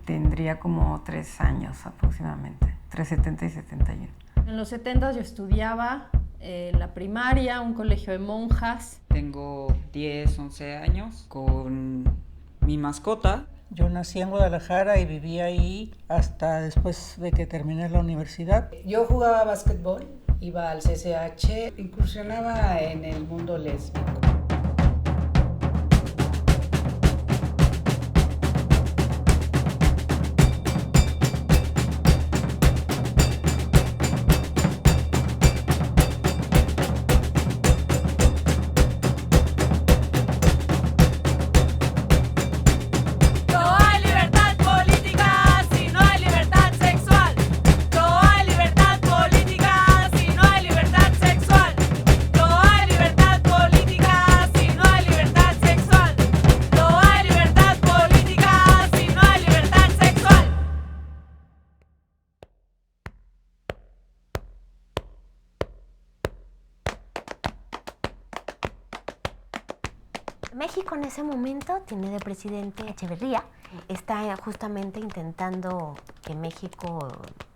tendría como 3 años aproximadamente, entre 70 y 71. En los 70 yo estudiaba en la primaria, un colegio de monjas. Tengo 10, 11 años con mi mascota. Yo nací en Guadalajara y viví ahí hasta después de que terminé la universidad. Yo jugaba básquetbol, iba al CCH, incursionaba en el mundo lésbico. México en ese momento tiene de presidente Echeverría. Está justamente intentando que México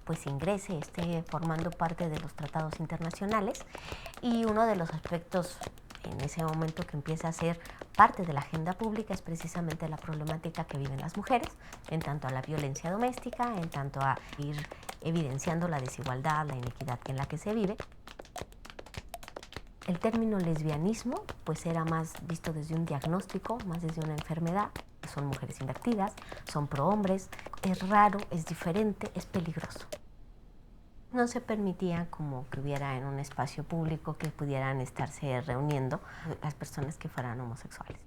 pues ingrese, esté formando parte de los tratados internacionales, y uno de los aspectos en ese momento que empieza a ser parte de la agenda pública es precisamente la problemática que viven las mujeres, en tanto a la violencia doméstica, en tanto a ir evidenciando la desigualdad, la inequidad en la que se vive. El término lesbianismo pues era más visto desde un diagnóstico, más desde una enfermedad. Son mujeres invertidas, son prohombres, es raro, es diferente, es peligroso. No se permitía como que hubiera en un espacio público que pudieran estarse reuniendo las personas que fueran homosexuales.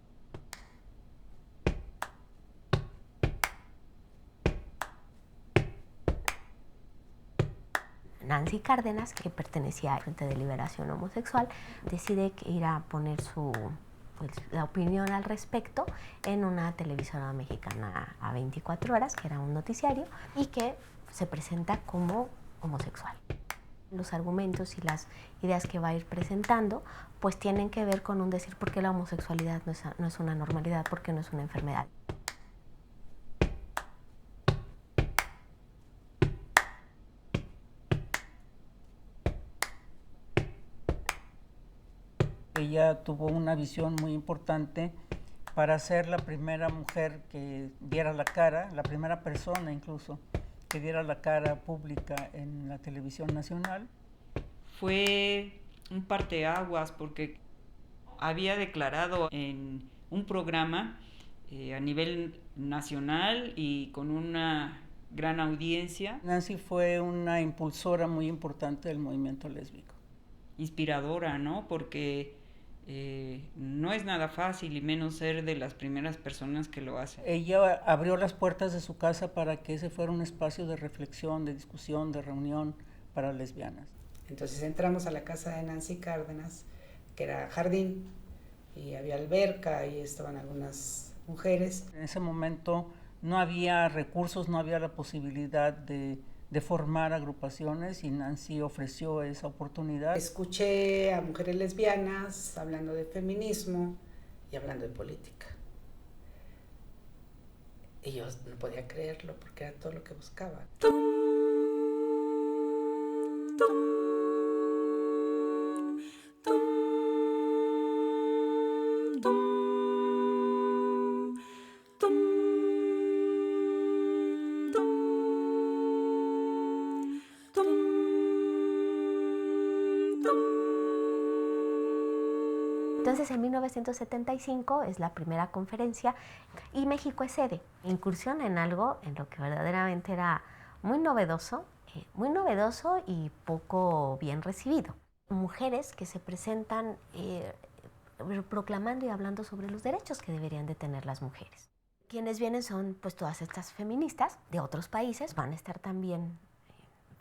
Nancy Cárdenas, que pertenecía al Frente de Liberación Homosexual, decide ir a poner la opinión al respecto en una televisora mexicana a 24 horas, que era un noticiario, y que se presenta como homosexual. Los argumentos y las ideas que va a ir presentando pues tienen que ver con un decir por qué la homosexualidad no es una normalidad, porque no es una enfermedad. Ella tuvo una visión muy importante para ser la primera mujer que diera la cara, la primera persona incluso, que diera la cara pública en la televisión nacional. Fue un parteaguas porque había declarado en un programa a nivel nacional y con una gran audiencia. Nancy fue una impulsora muy importante del movimiento lésbico. Inspiradora, ¿no? Porque no es nada fácil, y menos ser de las primeras personas que lo hacen. Ella abrió las puertas de su casa para que ese fuera un espacio de reflexión, de discusión, de reunión para lesbianas. Entonces entramos a la casa de Nancy Cárdenas, que era jardín, y había alberca, y estaban algunas mujeres. En ese momento no había recursos, no había la posibilidad de formar agrupaciones, y Nancy ofreció esa oportunidad. Escuché a mujeres lesbianas hablando de feminismo y hablando de política. Y yo no podía creerlo porque era todo lo que buscaba. Entonces, en 1975 es la primera conferencia y México es sede. Incursiona en algo en lo que verdaderamente era muy novedoso y poco bien recibido. Mujeres que se presentan proclamando y hablando sobre los derechos que deberían de tener las mujeres. Quienes vienen son pues todas estas feministas de otros países, van a estar también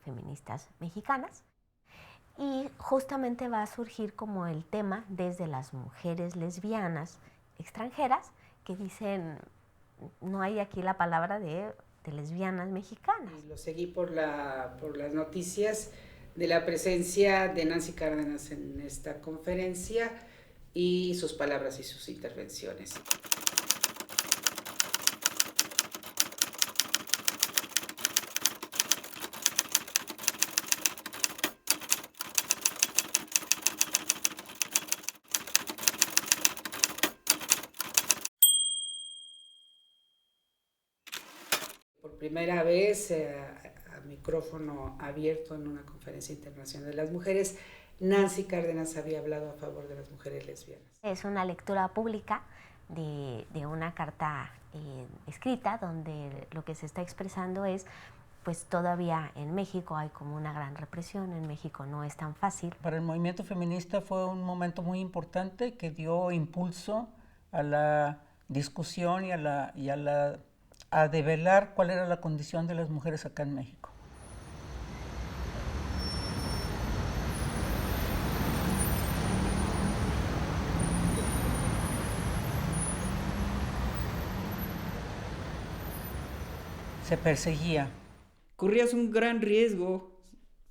feministas mexicanas. Y justamente va a surgir como el tema desde las mujeres lesbianas extranjeras que dicen, no hay aquí la palabra de lesbianas mexicanas. Y lo seguí por las noticias de la presencia de Nancy Cárdenas en esta conferencia y sus palabras y sus intervenciones. primera vez a micrófono abierto en una conferencia internacional de las mujeres, Nancy Cárdenas había hablado a favor de las mujeres lesbianas. Es una lectura pública de una carta escrita donde lo que se está expresando es, pues todavía en México hay como una gran represión, en México no es tan fácil. Para el movimiento feminista fue un momento muy importante que dio impulso a la discusión y a develar cuál era la condición de las mujeres acá en México. Se perseguía. Corrías un gran riesgo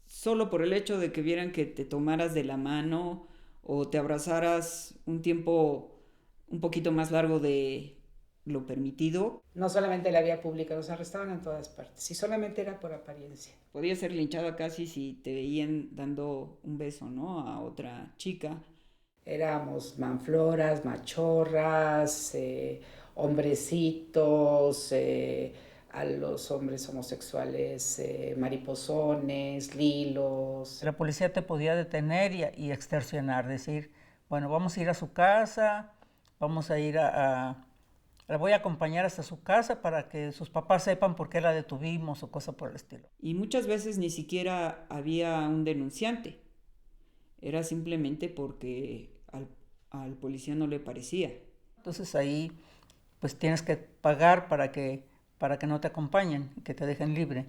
solo por el hecho de que vieran que te tomaras de la mano o te abrazaras un tiempo un poquito más largo de lo permitido. No solamente en la vía pública, nos arrestaban en todas partes y solamente era por apariencia. Podías ser linchada casi si te veían dando un beso, ¿no?, a otra chica. Éramos manfloras, machorras, hombrecitos, a los hombres homosexuales, mariposones, lilos. La policía te podía detener y extorsionar, decir, bueno, vamos a ir a su casa, vamos a ir la voy a acompañar hasta su casa para que sus papás sepan por qué la detuvimos o cosa por el estilo. Y muchas veces ni siquiera había un denunciante. Era simplemente porque al policía no le parecía. Entonces ahí pues tienes que pagar para que no te acompañen, que te dejen libre.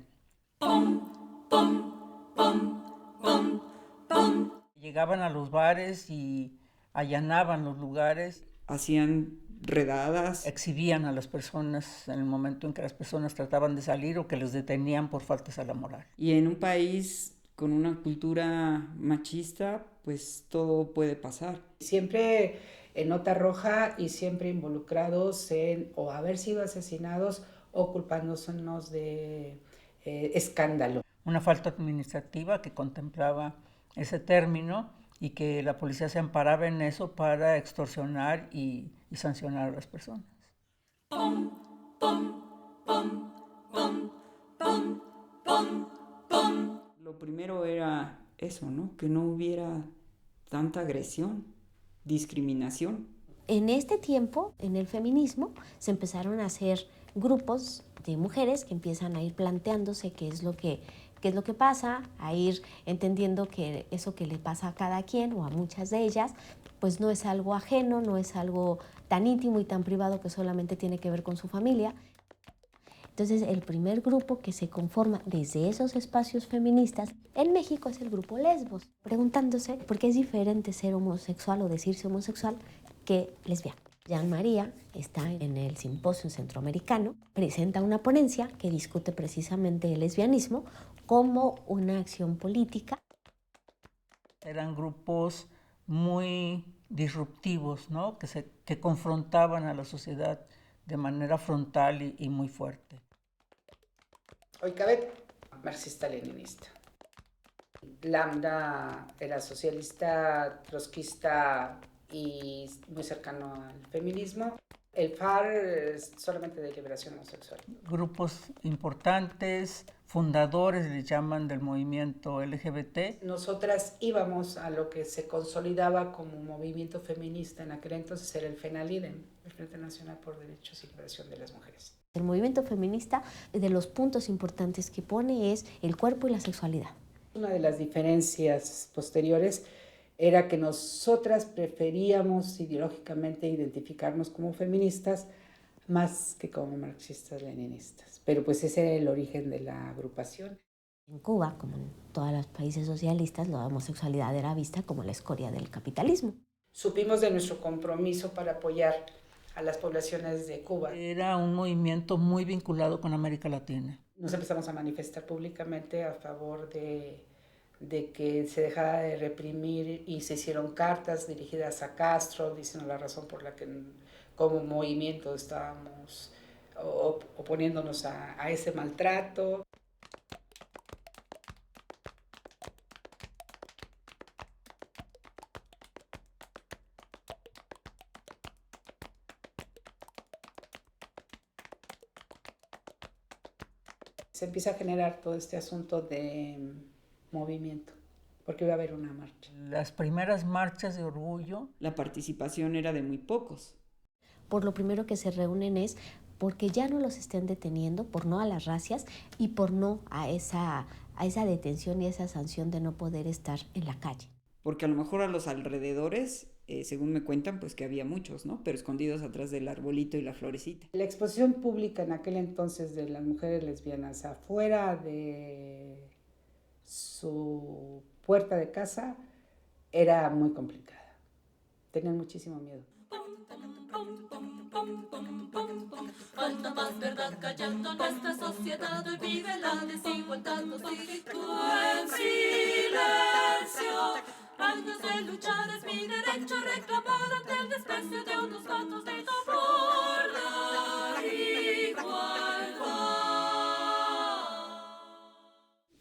Llegaban a los bares y allanaban los lugares. Hacían redadas. Exhibían a las personas en el momento en que las personas trataban de salir o que los detenían por faltas a la moral. Y en un país con una cultura machista, pues todo puede pasar. Siempre en nota roja y siempre involucrados en o haber sido asesinados o culpándonos de escándalo. Una falta administrativa que contemplaba ese término y que la policía se amparaba en eso para extorsionar y sancionar a las personas. Lo primero era eso, ¿no?, que no hubiera tanta agresión, discriminación. En este tiempo, en el feminismo, se empezaron a hacer grupos de mujeres que empiezan a ir planteándose qué es lo que pasa, a ir entendiendo que eso que le pasa a cada quien o a muchas de ellas, pues no es algo ajeno, no es algo tan íntimo y tan privado que solamente tiene que ver con su familia. Entonces, el primer grupo que se conforma desde esos espacios feministas en México es el grupo Lesbos, preguntándose por qué es diferente ser homosexual o decirse homosexual que lesbiana. Jean María está en el Simposio Centroamericano, presenta una ponencia que discute precisamente el lesbianismo como una acción política. Eran grupos muy disruptivos, ¿no?, que confrontaban a la sociedad de manera frontal y muy fuerte. Oikabet, marxista-leninista. Lambda era socialista, trotskista y muy cercano al feminismo. El FAR es solamente de liberación homosexual. Grupos importantes, fundadores, le llaman, del movimiento LGBT. Nosotras íbamos a lo que se consolidaba como movimiento feminista en aquel entonces, era el FENALIDEM, el Frente Nacional por Derechos y Liberación de las Mujeres. El movimiento feminista, de los puntos importantes que pone es el cuerpo y la sexualidad. Una de las diferencias posteriores era que nosotras preferíamos ideológicamente identificarnos como feministas más que como marxistas-leninistas. Pero pues ese era el origen de la agrupación. En Cuba, como en todos los países socialistas, la homosexualidad era vista como la escoria del capitalismo. Supimos de nuestro compromiso para apoyar a las poblaciones de Cuba. Era un movimiento muy vinculado con América Latina. Nos empezamos a manifestar públicamente a favor de que se dejara de reprimir y se hicieron cartas dirigidas a Castro diciendo la razón por la que como movimiento estábamos oponiéndonos a ese maltrato. se empieza a generar todo este asunto de movimiento, porque iba a haber una marcha. Las primeras marchas de orgullo, La participación era de muy pocos. Por lo primero que se reúnen es porque ya no los estén deteniendo, por no a las racias y por no a esa detención y esa sanción de no poder estar en la calle. Porque a lo mejor a los alrededores, según me cuentan, pues que había muchos, ¿no? Pero escondidos atrás del arbolito y la florecita. La exposición pública en aquel entonces de las mujeres lesbianas afuera de su puerta de casa era muy complicada. Tenían muchísimo miedo. Falta más verdad callando nuestra sociedad, hoy vive la desigualdad, nos dirigirá en silencio. Años de luchar es mi derecho a reclamar ante el desprecio de unos cuantos de por la igualdad.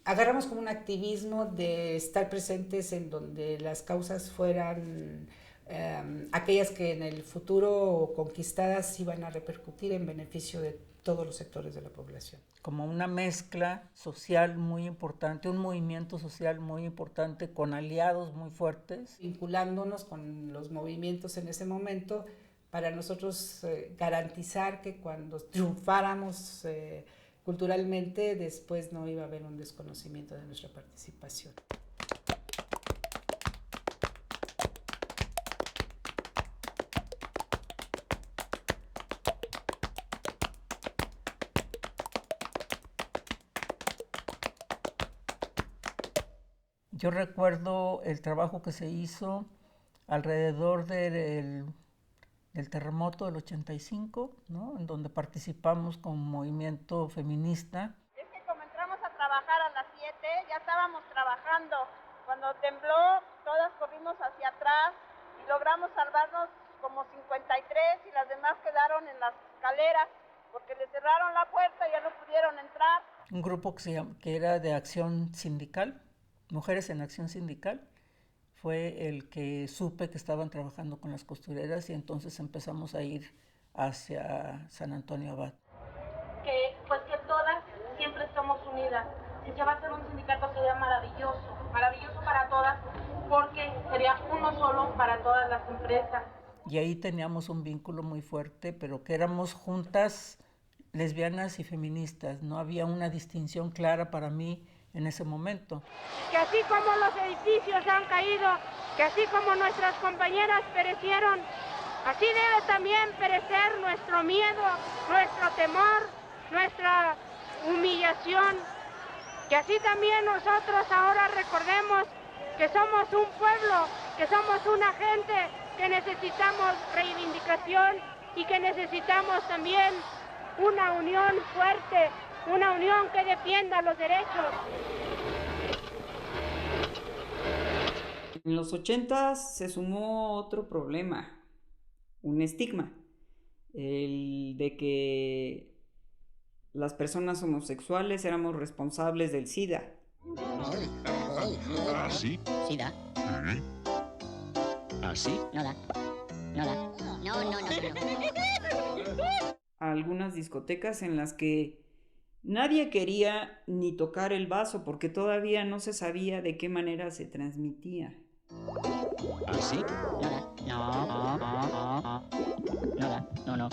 Agarramos como un activismo de estar presentes en donde las causas fueran aquellas que en el futuro conquistadas iban a repercutir en beneficio de todos los sectores de la población. como una mezcla social muy importante, un movimiento social muy importante con aliados muy fuertes. Vinculándonos con los movimientos en ese momento para nosotros garantizar que cuando triunfáramos culturalmente después no iba a haber un desconocimiento de nuestra participación. Yo recuerdo el trabajo que se hizo alrededor del terremoto del 85, ¿no? En donde participamos como movimiento feminista. Es que como entramos a trabajar a las 7, ya estábamos trabajando. Cuando tembló, todas corrimos hacia atrás y logramos salvarnos como 53 y las demás quedaron en las escaleras porque le cerraron la puerta y ya no pudieron entrar. Un grupo que era de acción sindical, Mujeres en Acción Sindical, fue el que supe que estaban trabajando con las costureras y entonces empezamos a ir hacia San Antonio Abad. Que todas siempre estamos unidas. Si se va a hacer un sindicato sería maravilloso, maravilloso para todas, porque sería uno solo para todas las empresas. Y ahí teníamos un vínculo muy fuerte, pero que éramos juntas lesbianas y feministas, no había una distinción clara para mí en ese momento. Que así como los edificios han caído, que así como nuestras compañeras perecieron, así debe también perecer nuestro miedo, nuestro temor, nuestra humillación. Que así también nosotros ahora recordemos que somos un pueblo, que somos una gente, que necesitamos reivindicación y que necesitamos también una unión fuerte, una unión que defienda los derechos. En los 80 se sumó otro problema, un estigma, el de que las personas homosexuales éramos responsables del SIDA. ¿Así? ¿SIDA? ¿Así? No da. No da. No. Algunas discotecas en las que nadie quería ni tocar el vaso porque todavía no se sabía de qué manera se transmitía. ¿Así? No da. No da. No.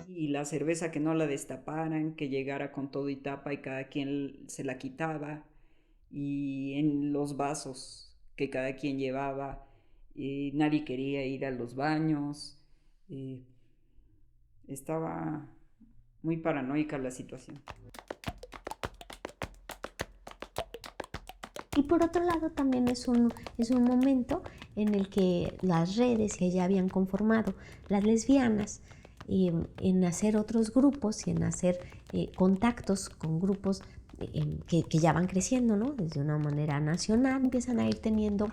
Y la cerveza que no la destaparan, que llegara con todo y tapa y cada quien se la quitaba. Y en los vasos que cada quien llevaba, nadie quería ir a los baños. Estaba muy paranoica la situación. Y por otro lado también es un momento en el que las redes que ya habían conformado las lesbianas, en hacer otros grupos y en hacer contactos con grupos que ya van creciendo, ¿no? Desde una manera nacional, empiezan a ir teniendo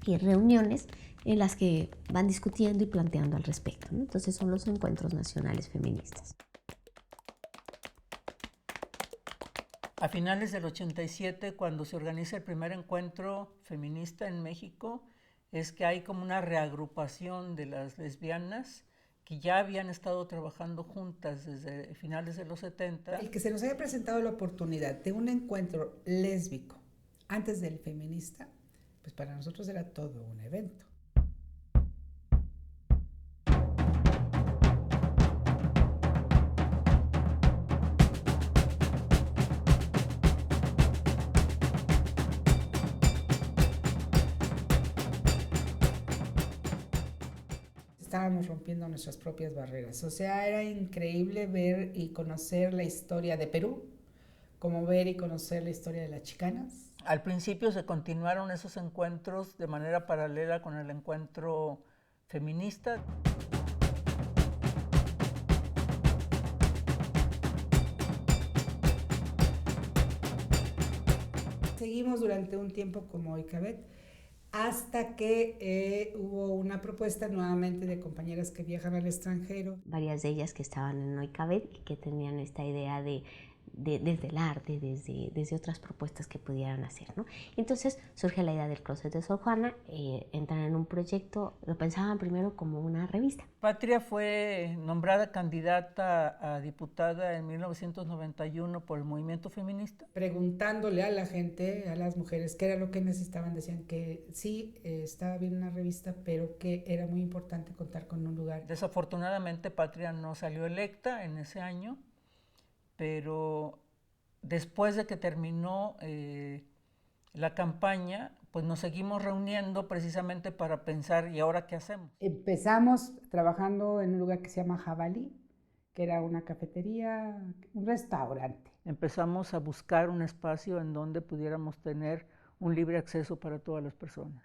reuniones en las que van discutiendo y planteando al respecto, ¿no? Entonces son los encuentros nacionales feministas. A finales del 87, cuando se organiza el primer encuentro feminista en México, es que hay como una reagrupación de las lesbianas que ya habían estado trabajando juntas desde finales de los 70. El que se nos haya presentado la oportunidad de un encuentro lésbico antes del feminista, pues para nosotros era todo un evento. Estábamos rompiendo nuestras propias barreras. O sea, era increíble ver y conocer la historia de Perú, como ver y conocer la historia de las chicanas. Al principio se continuaron esos encuentros de manera paralela con el encuentro feminista. Seguimos durante un tiempo como Oikabet, hasta que hubo una propuesta nuevamente de compañeras que viajan al extranjero. Varias de ellas que estaban en Oikabet y que tenían esta idea desde el arte, desde otras propuestas que pudieran hacer, ¿no? Entonces surge la idea del Closet de Sor Juana, entran en un proyecto, lo pensaban primero como una revista. Patria fue nombrada candidata a diputada en 1991 por el movimiento feminista. Preguntándole a la gente, a las mujeres, qué era lo que necesitaban, decían que sí, estaba bien una revista, pero que era muy importante contar con un lugar. Desafortunadamente Patria no salió electa en ese año, pero después de que terminó la campaña, pues nos seguimos reuniendo precisamente para pensar, ¿y ahora qué hacemos? Empezamos trabajando en un lugar que se llama Jabalí, que era una cafetería, un restaurante. Empezamos a buscar un espacio en donde pudiéramos tener un libre acceso para todas las personas.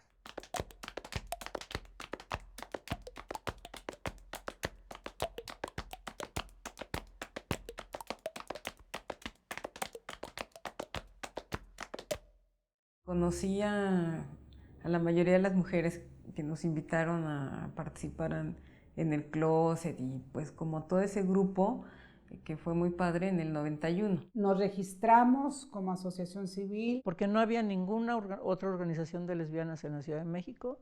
Conocí a la mayoría de las mujeres que nos invitaron a participar en el closet y pues como todo ese grupo que fue muy padre en el 91. Nos registramos como asociación civil. Porque no había ninguna otra organización de lesbianas en la Ciudad de México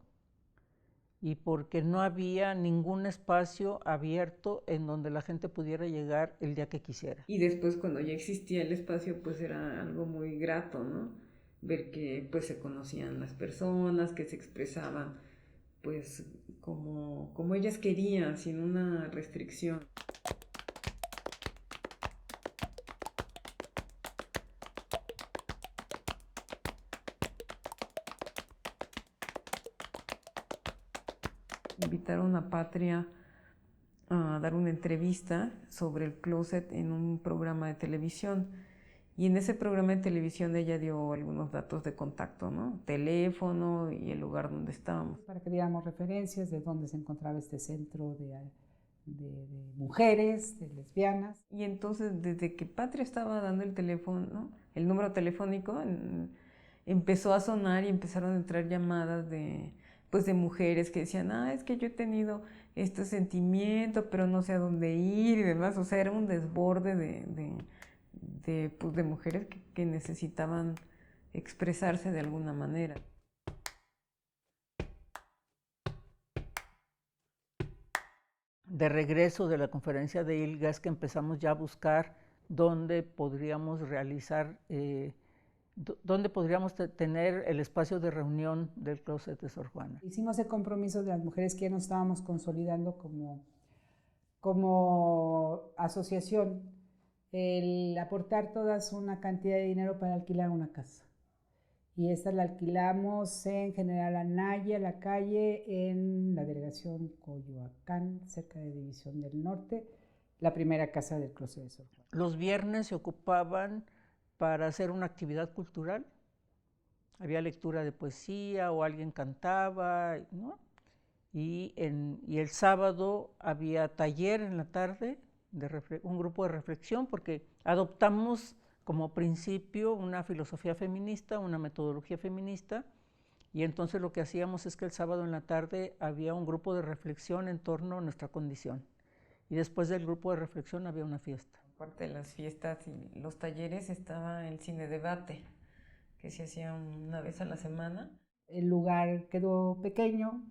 y porque no había ningún espacio abierto en donde la gente pudiera llegar el día que quisiera. Y después cuando ya existía el espacio pues era algo muy grato, ¿no? Ver que pues se conocían las personas, que se expresaban pues como ellas querían, sin una restricción. Invitaron a Patria a dar una entrevista sobre el closet en un programa de televisión. Y en ese programa de televisión ella dio algunos datos de contacto, ¿no? Teléfono y el lugar donde estábamos. Para que diéramos referencias de dónde se encontraba este centro de mujeres, de lesbianas. Y entonces, desde que Patria estaba dando el teléfono, ¿no? El número telefónico, empezó a sonar y empezaron a entrar llamadas de mujeres que decían, es que yo he tenido este sentimiento, pero no sé a dónde ir y demás. O sea, era un desborde de mujeres que necesitaban expresarse de alguna manera. De regreso de la conferencia de ILGA es que empezamos ya a buscar dónde podríamos realizar, dónde podríamos tener el espacio de reunión del Closet de Sor Juana. Hicimos el compromiso de las mujeres que ya nos estábamos consolidando como asociación, el aportar todas una cantidad de dinero para alquilar una casa. Y esta la alquilamos en General Anaya, la calle, en la delegación Coyoacán, cerca de División del Norte, la primera casa del Closet de Sor Juana. Los viernes se ocupaban para hacer una actividad cultural. Había lectura de poesía o alguien cantaba, ¿no? Y el sábado había taller en la tarde, un grupo de reflexión, porque adoptamos como principio una filosofía feminista, una metodología feminista, y entonces lo que hacíamos es que el sábado en la tarde había un grupo de reflexión en torno a nuestra condición, y después del grupo de reflexión había una fiesta. Aparte de las fiestas y los talleres estaba el cine debate, que se hacía una vez a la semana. El lugar quedó pequeño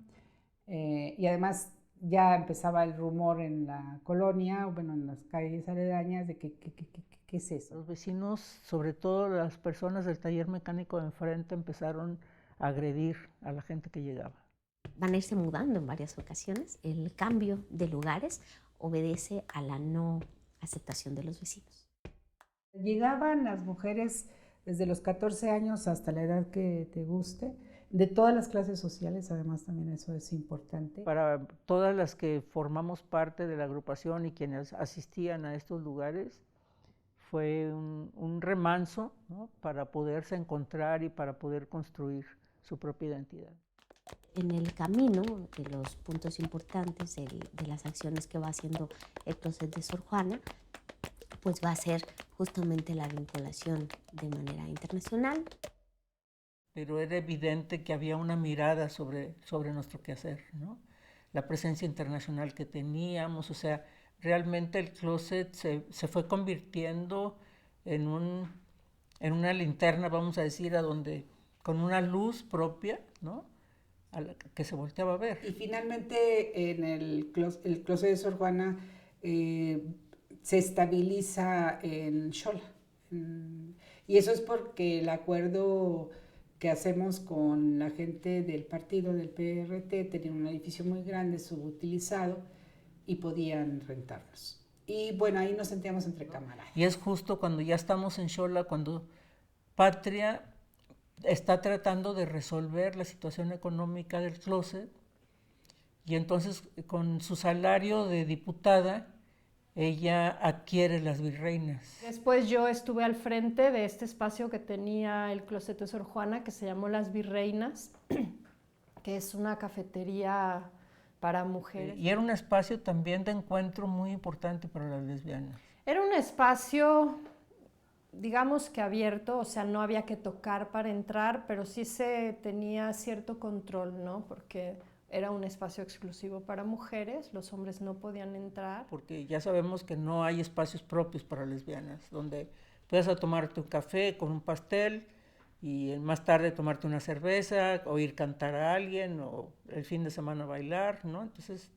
y además ya empezaba el rumor en la colonia, bueno, en las calles aledañas, de ¿qué es eso? Los vecinos, sobre todo las personas del taller mecánico de enfrente, empezaron a agredir a la gente que llegaba. Van a irse mudando en varias ocasiones. El cambio de lugares obedece a la no aceptación de los vecinos. Llegaban las mujeres desde los 14 años hasta la edad que te guste, de todas las clases sociales, además también eso es importante. Para todas las que formamos parte de la agrupación y quienes asistían a estos lugares, fue un remanso, ¿no?, para poderse encontrar y para poder construir su propia identidad. En el camino, de los puntos importantes de las acciones que va haciendo el Closet de Sor Juana, pues va a ser justamente la vinculación de manera internacional. Pero era evidente que había una mirada sobre nuestro quehacer, ¿no? La presencia internacional que teníamos, o sea, realmente el Closet se fue convirtiendo en una linterna, vamos a decir, con una luz propia, ¿no?, a la que se volteaba a ver. Y finalmente en el Closet de Sor Juana se estabiliza en Xola. Y eso es porque el acuerdo que hacemos con la gente del partido del PRT tenía un edificio muy grande, subutilizado, y podían rentarnos. Y bueno, ahí nos sentíamos entre camaradas. Y es justo cuando ya estamos en Xola, cuando Patria está tratando de resolver la situación económica del Closet, y entonces con su salario de diputada ella adquiere las Virreinas. Después yo estuve al frente de este espacio que tenía el Closet de Sor Juana, que se llamó Las Virreinas, que es una cafetería para mujeres. Y era un espacio también de encuentro muy importante para las lesbianas. Era un espacio, digamos que abierto, o sea, no había que tocar para entrar, pero sí se tenía cierto control, ¿no? Porque era un espacio exclusivo para mujeres, los hombres no podían entrar. Porque ya sabemos que no hay espacios propios para lesbianas, donde puedes tomarte un café con un pastel y más tarde tomarte una cerveza, o ir a cantar a alguien, o el fin de semana bailar, ¿no? Entonces,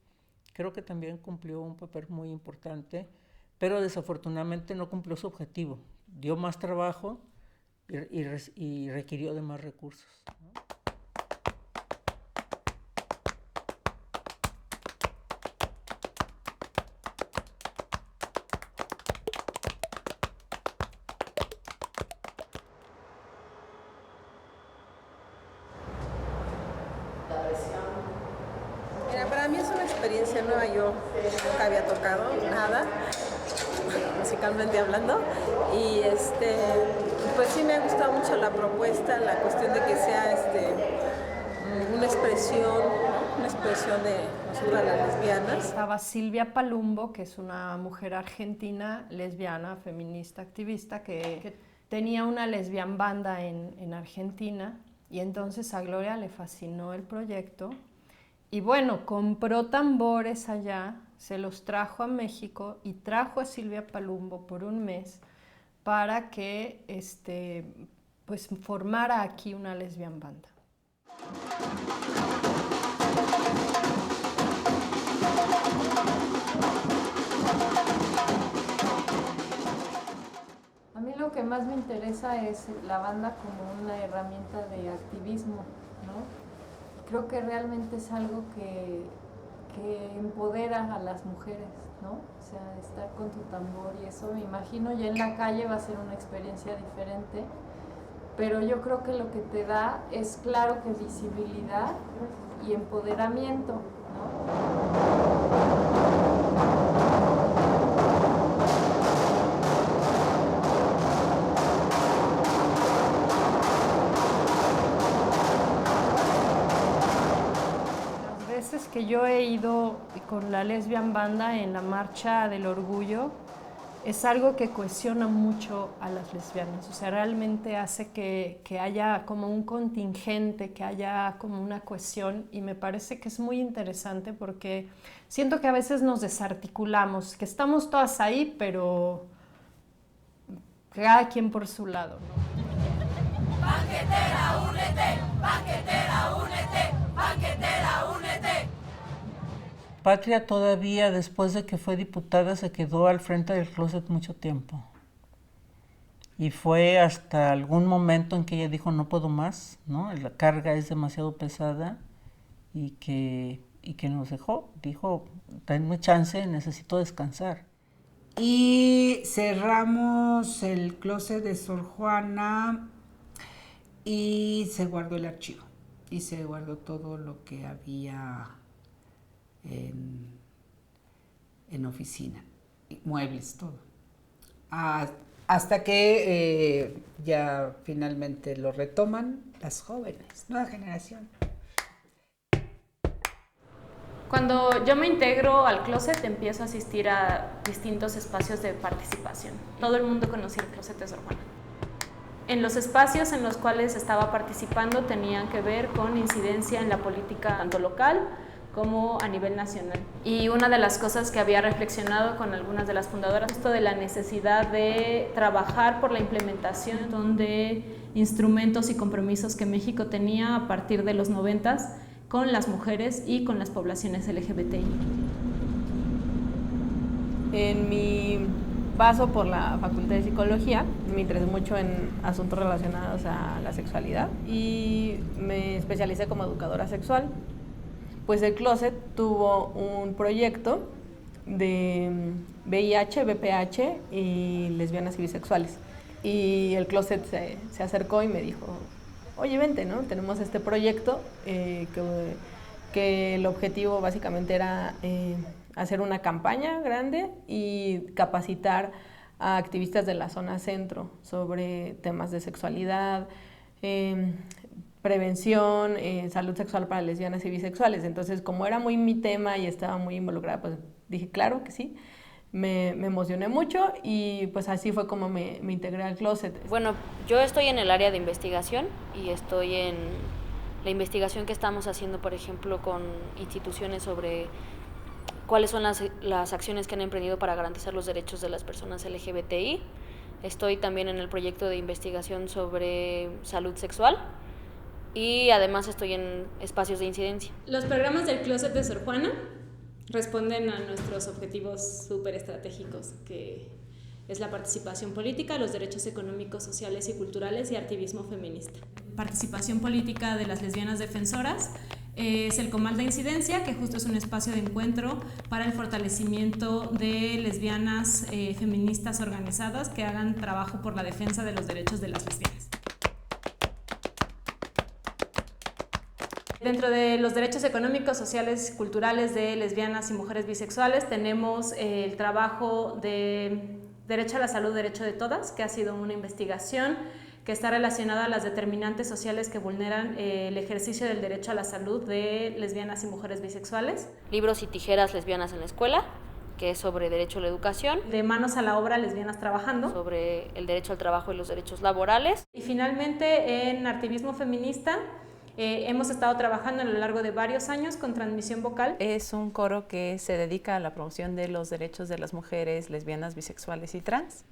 creo que también cumplió un papel muy importante, pero desafortunadamente no cumplió su objetivo. Dio más trabajo y requirió de más recursos, ¿no? Mira, para mí es una experiencia nueva, yo nunca había tocado nada, musicalmente hablando, y pues sí me ha gustado mucho la propuesta, la cuestión de que sea una expresión de nosotras las lesbianas. Estaba Silvia Palumbo, que es una mujer argentina, lesbiana, feminista, activista, que tenía una lesbian banda en Argentina, y entonces a Gloria le fascinó el proyecto. Y bueno, compró tambores allá, se los trajo a México y trajo a Silvia Palumbo por un mes para que pues formara aquí una lesbian banda. A mí lo que más me interesa es la banda como una herramienta de activismo, ¿no? Creo que realmente es algo que empodera a las mujeres, ¿no? O sea, estar con tu tambor y eso, me imagino, ya en la calle va a ser una experiencia diferente, pero yo creo que lo que te da es, claro, que visibilidad y empoderamiento, ¿no? Que yo he ido con la Lesbian Banda en la Marcha del Orgullo, es algo que cohesiona mucho a las lesbianas, o sea, realmente hace que haya como un contingente, que haya como una cohesión, y me parece que es muy interesante porque siento que a veces nos desarticulamos, que estamos todas ahí, pero cada quien por su lado, ¿no? Banquetera, únete, banquetera, únete, banquetera, únete. Patria todavía, después de que fue diputada, se quedó al frente del closet mucho tiempo. Y fue hasta algún momento en que ella dijo, no puedo más, ¿no? La carga es demasiado pesada y que nos dejó. Dijo, denme chance, necesito descansar. Y cerramos el closet de Sor Juana y se guardó el archivo. Y se guardó todo lo que había en oficina, muebles, todo. Hasta que ya finalmente lo retoman las jóvenes, nueva generación. Cuando yo me integro al closet, empiezo a asistir a distintos espacios de participación. Todo el mundo conocía el closet de Sor Juana. En los espacios en los cuales estaba participando tenían que ver con incidencia en la política tanto local como a nivel nacional. Y una de las cosas que había reflexionado con algunas de las fundadoras, esto de la necesidad de trabajar por la implementación de instrumentos y compromisos que México tenía a partir de los 90s con las mujeres y con las poblaciones LGBTI. En mi paso por la Facultad de Psicología me interesé mucho en asuntos relacionados a la sexualidad y me especialicé como educadora sexual. Pues el closet tuvo un proyecto de VIH, VPH y lesbianas y bisexuales. Y el closet se acercó y me dijo, oye, vente, ¿no? Tenemos este proyecto que el objetivo básicamente era hacer una campaña grande y capacitar a activistas de la zona centro sobre temas de sexualidad, prevención, salud sexual para lesbianas y bisexuales. Entonces, como era muy mi tema y estaba muy involucrada, pues dije, claro que sí. Me emocioné mucho y pues así fue como me integré al closet. Bueno, yo estoy en el área de investigación y estoy en la investigación que estamos haciendo, por ejemplo, con instituciones sobre cuáles son las acciones que han emprendido para garantizar los derechos de las personas LGBTI. Estoy también en el proyecto de investigación sobre salud sexual y además estoy en espacios de incidencia. Los programas del closet de Sor Juana responden a nuestros objetivos súper estratégicos, que es la participación política, los derechos económicos, sociales y culturales y activismo feminista. Participación política de las lesbianas defensoras es el Comal de Incidencia, que justo es un espacio de encuentro para el fortalecimiento de lesbianas feministas organizadas que hagan trabajo por la defensa de los derechos de las lesbianas. Dentro de los derechos económicos, sociales, culturales de lesbianas y mujeres bisexuales tenemos el trabajo de Derecho a la Salud, Derecho de Todas, que ha sido una investigación que está relacionada a las determinantes sociales que vulneran el ejercicio del derecho a la salud de lesbianas y mujeres bisexuales. Libros y tijeras lesbianas en la escuela, que es sobre derecho a la educación. De Manos a la Obra, lesbianas trabajando. Sobre el derecho al trabajo y los derechos laborales. Y finalmente en activismo feminista, hemos estado trabajando a lo largo de varios años con Transmisión Vocal. Es un coro que se dedica a la promoción de los derechos de las mujeres lesbianas, bisexuales y trans.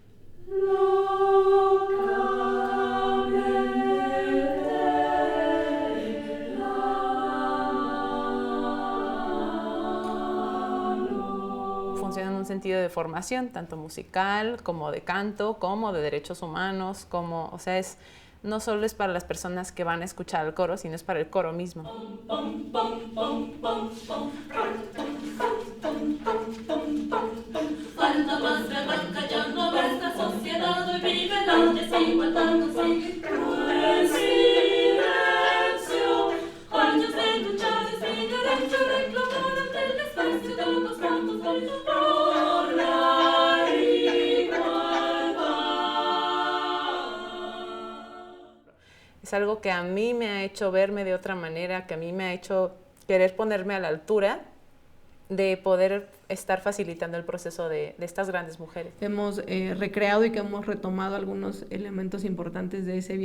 Funciona en un sentido de formación, tanto musical como de canto, como de derechos humanos, o sea, no solo es para las personas que van a escuchar el coro, sino es para el coro mismo. Falta más verdad callando nuestra sociedad, hoy vive la desigualdad, no sigue en silencio. Años de luchar es mi derecho, reclamar ante el espacio de los cuantos votos por la Es algo que a mí me ha hecho verme de otra manera, que a mí me ha hecho querer ponerme a la altura de poder estar facilitando el proceso de estas grandes mujeres. Hemos recreado y que hemos retomado algunos elementos importantes de ese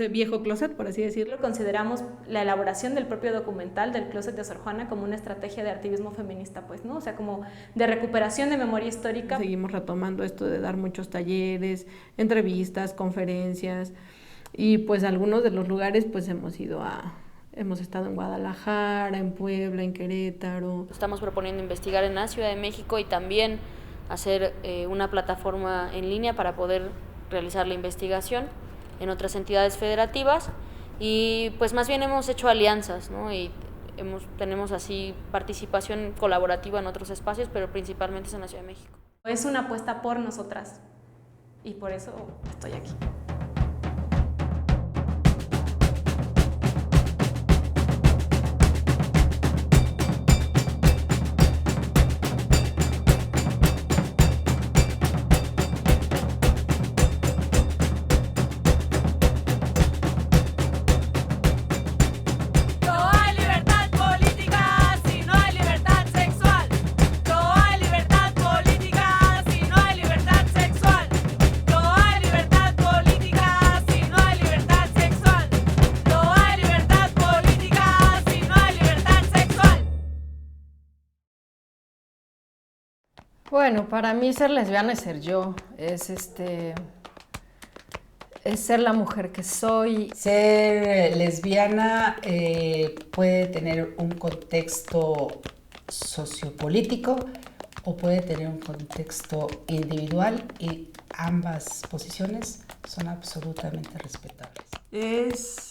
viejo closet, por así decirlo. Consideramos la elaboración del propio documental del closet de Sor Juana como una estrategia de activismo feminista, pues, ¿no? O sea, como de recuperación de memoria histórica. Seguimos retomando esto de dar muchos talleres, entrevistas, conferencias, y pues algunos de los lugares pues hemos ido a Hemos estado en Guadalajara, en Puebla, en Querétaro. Estamos proponiendo investigar en la Ciudad de México y también hacer una plataforma en línea para poder realizar la investigación en otras entidades federativas y pues más bien hemos hecho alianzas, ¿no? Y tenemos así participación colaborativa en otros espacios, pero principalmente es en la Ciudad de México. Es una apuesta por nosotras y por eso estoy aquí. Bueno, para mí ser lesbiana es ser yo, es ser la mujer que soy. Ser lesbiana puede tener un contexto sociopolítico o puede tener un contexto individual y ambas posiciones son absolutamente respetables. Es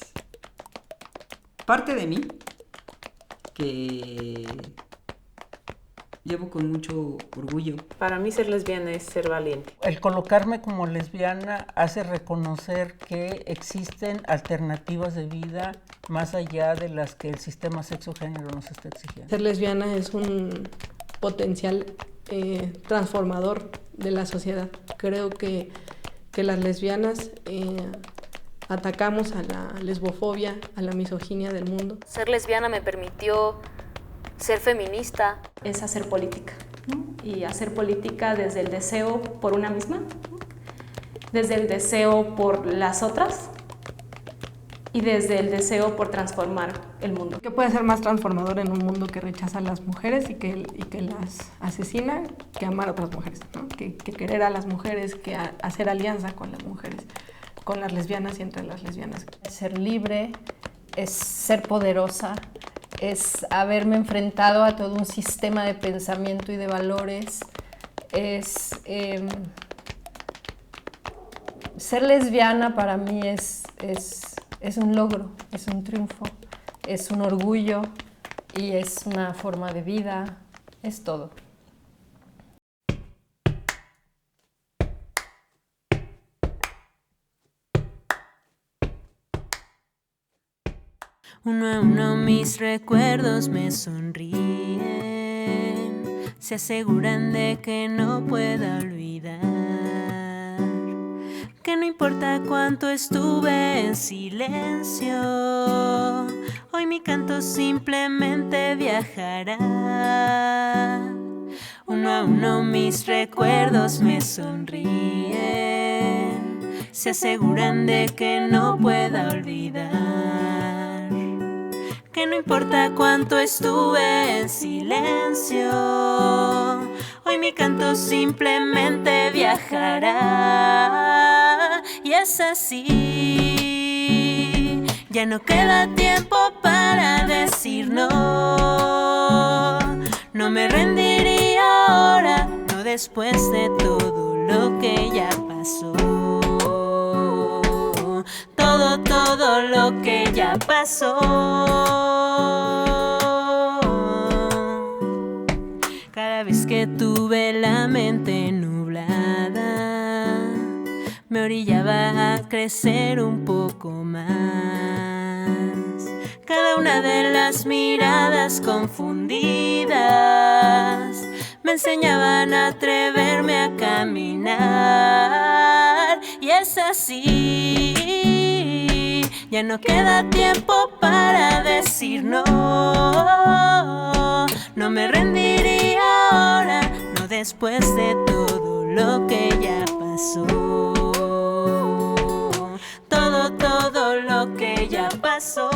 parte de mí que llevo con mucho orgullo. Para mí ser lesbiana es ser valiente. El colocarme como lesbiana hace reconocer que existen alternativas de vida más allá de las que el sistema sexo-género nos está exigiendo. Ser lesbiana es un potencial transformador de la sociedad. Creo que las lesbianas atacamos a la lesbofobia, a la misoginia del mundo. Ser lesbiana me permitió ser feminista. Es hacer política, ¿no? Y hacer política desde el deseo por una misma, ¿no? Desde el deseo por las otras y desde el deseo por transformar el mundo. ¿Qué puede ser más transformador en un mundo que rechaza a las mujeres y que las asesina que amar a otras mujeres, ¿no? Que querer a las mujeres, que hacer alianza con las mujeres, con las lesbianas y entre las lesbianas? Ser libre es ser poderosa, es haberme enfrentado a todo un sistema de pensamiento y de valores, es ser lesbiana para mí es un logro, es un triunfo, es un orgullo y es una forma de vida, es todo. Uno a uno mis recuerdos me sonríen, se aseguran de que no pueda olvidar, que no importa cuánto estuve en silencio, hoy mi canto simplemente viajará. Uno a uno mis recuerdos me sonríen, se aseguran de que no pueda olvidar, que no importa cuánto estuve en silencio, hoy mi canto simplemente viajará. Y es así, ya no queda tiempo para decir no. No me rendiría ahora, no después de todo lo que ya pasó. Todo lo que ya pasó. Cada vez que tuve la mente nublada, me orillaba a crecer un poco más. Cada una de las miradas confundidas me enseñaban a atreverme a caminar. Y es así, ya no queda tiempo para decir no. No me rendiría ahora, no después de todo lo que ya pasó. Todo lo que ya pasó.